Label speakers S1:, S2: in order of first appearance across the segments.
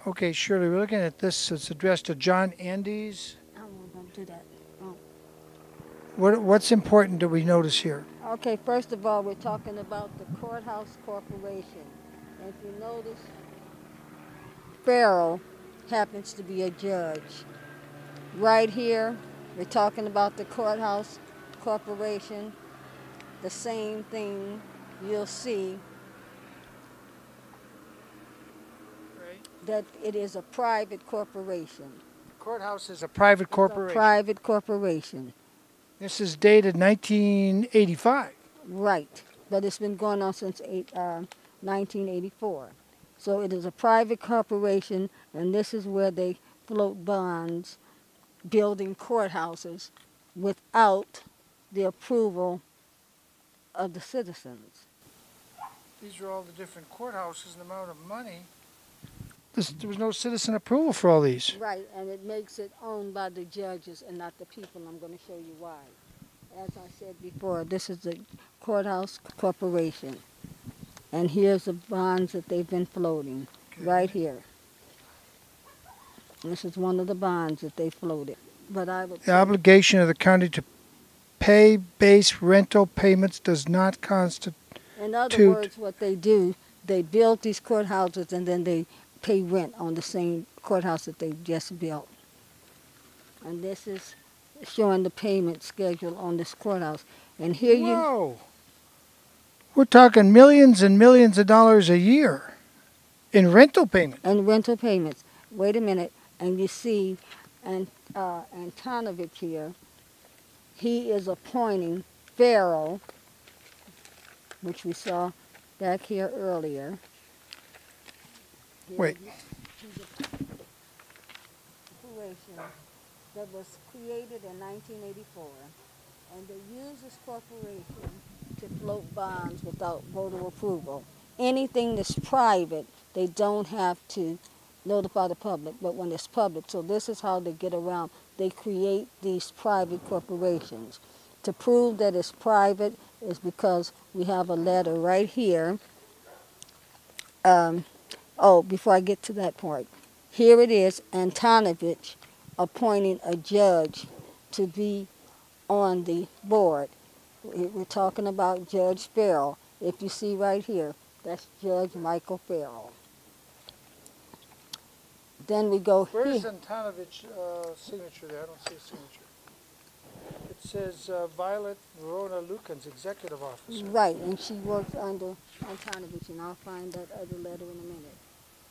S1: Okay, Shirley, we're looking at this. It's addressed to John Andes.
S2: I won't do that. Oh.
S1: What's important do we notice here?
S2: Okay, first of all, we're talking about the Courthouse Corporation. And if you notice, Farrell happens to be a judge. Right here, we're talking about the Courthouse Corporation. The same thing you'll see that it is a private corporation.
S1: The courthouse is a private corporation.
S2: It's a private corporation.
S1: This is dated 1985.
S2: Right, but it's been going on since 1984. So it is a private corporation, and this is where they float bonds, building courthouses without the approval of the citizens.
S1: These are all the different courthouses and the amount of money. There was no citizen approval for all these.
S2: Right, and it makes it owned by the judges and not the people. I'm going to show you why. As I said before, this is the Courthouse Corporation. And here's the bonds that they've been floating, right here. This is one of the bonds that they floated. But I would
S1: The obligation of the county to pay base rental payments does not constitute.
S2: In other words, what they do, they build these courthouses and then they pay rent on the same courthouse that they just built. And this is showing the payment schedule on this courthouse. And here
S1: Whoa! We're talking millions and millions of dollars a year in rental payments.
S2: And rental payments. Wait a minute. And you see Antonovich here. He is appointing Farrell, which we saw back here earlier.
S1: Wait.
S2: He's a corporation that was created in 1984, and they use this corporation to float bonds without voter approval. Anything that's private, they don't have to notify the public, but when it's public, so this is how they get around. They create these private corporations. To prove that it's private is because we have a letter right here. Before I get to that part, here it is, Antonovich appointing a judge to be on the board. We're talking about Judge Farrell. If you see right here, that's Judge Michael Farrell. Then we go here.
S1: Where's Antanovich's signature there? I don't see a signature. It says Violet Verona Lukens, Executive Officer.
S2: Right, and she works under Antonovich, and I'll find that other letter in a minute.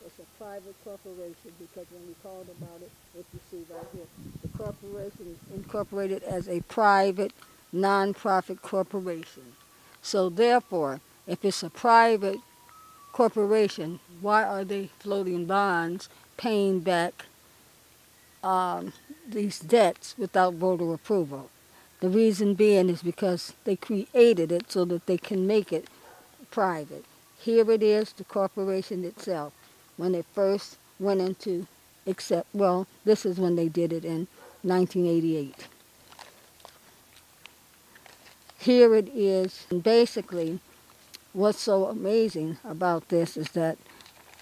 S2: It's a private corporation because when we called about it, if you see right here, the corporation is incorporated as a private, non-profit corporation. So therefore, if it's a private corporation, why are they floating bonds, paying back these debts without voter approval? The reason being is because they created it so that they can make it private. Here it is, the corporation itself. When it first went into this is when they did it in 1988. Here it is. And basically, what's so amazing about this is that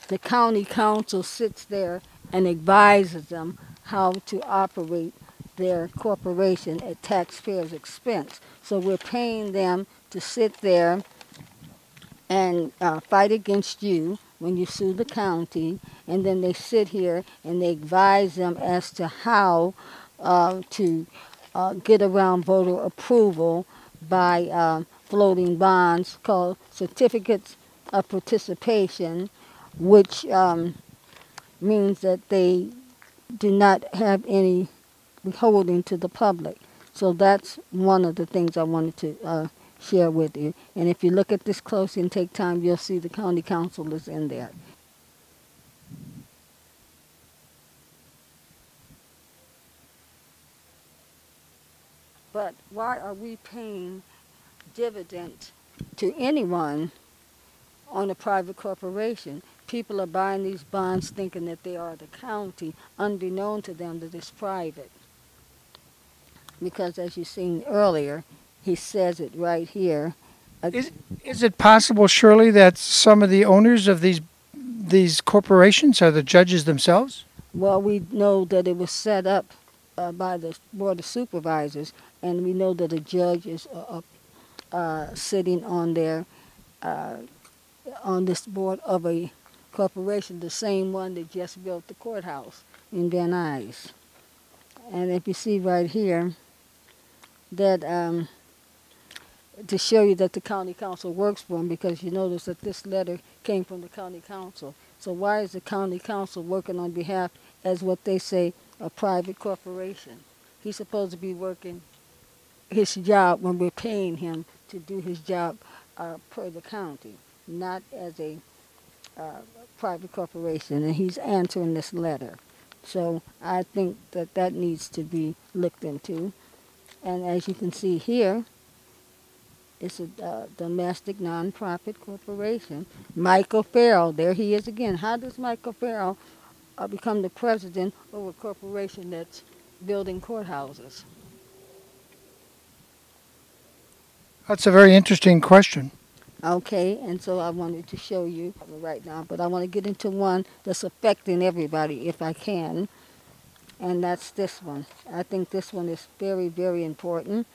S2: the county council sits there and advises them how to operate their corporation at taxpayers' expense. So we're paying them to sit there and fight against you when you sue the county, and then they sit here and they advise them as to how to get around voter approval by floating bonds called certificates of participation, which means that they do not have any withholding to the public. So that's one of the things I wanted to share with you. And if you look at this closely and take time, you'll see the county council is in there. But why are we paying dividend to anyone on a private corporation? People are buying these bonds thinking that they are the county, unbeknown to them that it's private. Because as you've seen earlier, he says it right here.
S1: Is it possible, Shirley, that some of the owners of these these corporations are the judges themselves?
S2: Well, we know that it was set up by the Board of Supervisors, and we know that a judge is sitting on there on this board of a corporation, the same one that just built the courthouse in Van Nuys. And if you see right here, that to show you that the county council works for him, because you notice that this letter came from the county council. So why is the county council working on behalf, as what they say, a private corporation? He's supposed to be working his job when we're paying him to do his job per the county, not as a private corporation. And he's answering this letter. So I think that that needs to be looked into. And as you can see here, it's a domestic nonprofit corporation. Michael Farrell, there he is again. How does Michael Farrell become the president of a corporation that's building courthouses?
S1: That's a very interesting question.
S2: Okay, and so I wanted to show you right now, but I want to get into one that's affecting everybody if I can, and that's this one. I think this one is very, very important.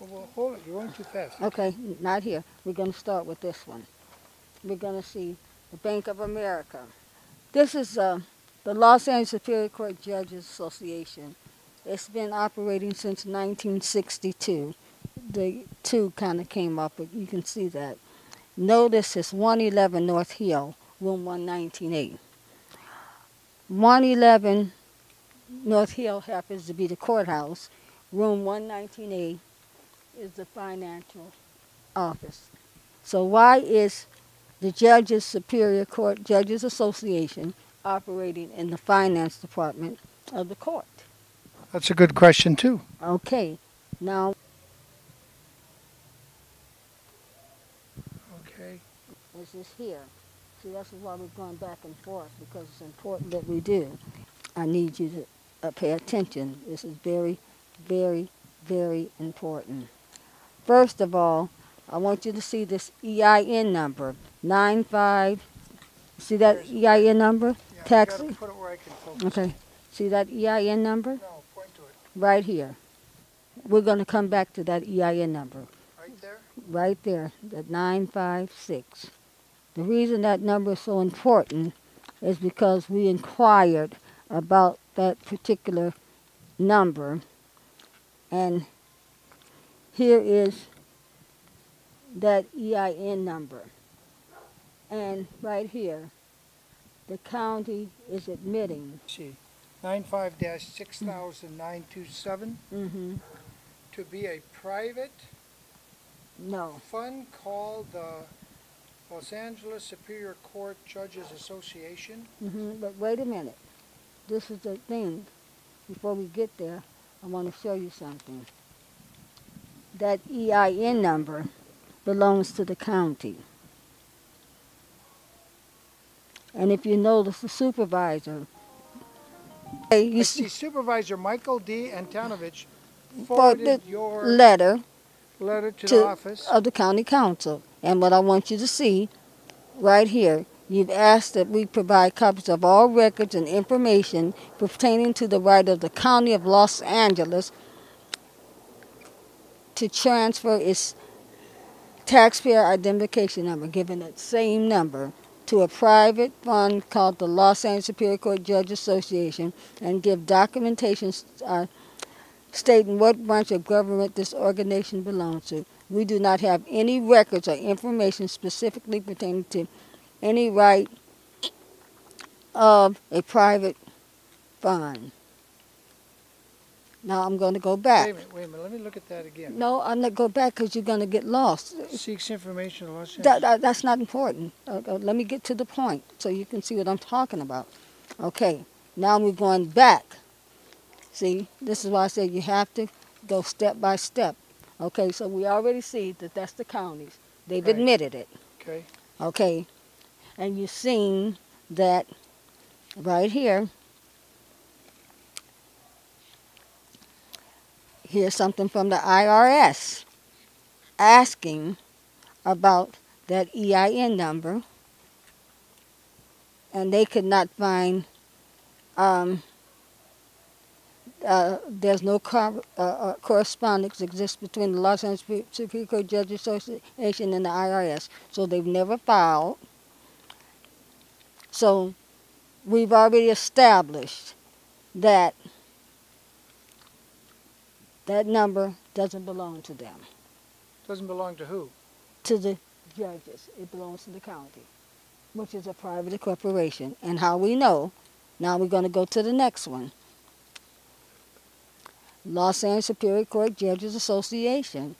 S1: Well, hold it. You're going too fast.
S2: Okay, not here. We're going to start with this one. We're going to see the Bank of America. This is the Los Angeles Superior Court Judges Association. It's been operating since 1962. The two kind of came up, but you can see that. Notice it's 111 North Hill, room 119A. 111 North Hill happens to be the courthouse. Room 119A is the financial office. So why is the Judges Superior Court Judges Association operating in the finance department of the court?
S1: That's a good question, too.
S2: Okay, now
S1: Okay.
S2: this is here. See, that's why we're going back and forth, because it's important that we do. I need you to pay attention. This is very, very, very important. First of all, I want you to see this EIN number, 95. See that EIN number?
S1: Yeah,
S2: Tax.
S1: you gotta put it where I can focus.
S2: Okay. See that EIN number?
S1: No, point to it.
S2: Right here. We're going to come back to that EIN number.
S1: Right there?
S2: Right there, that 956. The reason that number is so important is because we inquired about that particular number, and here is that EIN number. And right here, the county is admitting.
S1: See, 95-600927
S2: Mm-hmm.
S1: to be a private
S2: No.
S1: fund called the Los Angeles Superior Court Judges Association.
S2: Mm-hmm. But wait a minute. This is the thing. Before we get there, I want to show you something. That EIN number belongs to the county. And if you notice the supervisor, you
S1: See, Supervisor Michael D. Antonovich
S2: for the
S1: forwarded your
S2: letter
S1: letter to the office.
S2: of the county council. And what I want you to see right here, you've asked that we provide copies of all records and information pertaining to the right of the county of Los Angeles to transfer its taxpayer identification number, given that same number, to a private fund called the Los Angeles Superior Court Judge Association, and give documentation stating what branch of government this organization belongs to. We do not have any records or information specifically pertaining to any right of a private fund. Now I'm going to go back.
S1: Wait a minute, let me look at that again.
S2: No, I'm not going back because you're going to get lost.
S1: Seeks information in Los Angeles.
S2: That's not important. Let me get to the point so you can see what I'm talking about. Okay, now we're going back. See, this is why I said you have to go step by step. Okay, so we already see that that's the counties. They've
S1: Right.
S2: admitted it.
S1: Okay.
S2: Okay, and you've seen that right here. Here's something from the IRS asking about that EIN number. and they could not find. There's no correspondence exists between the Los Angeles Superior Court Judges Association and the IRS, so they've never filed. So we've already established that that number doesn't belong to them,
S1: Doesn't belong to who?
S2: to the judges. It belongs to the county, which is a private corporation. And how we know, now we're going to go to the next one. Los Angeles Superior Court Judges Association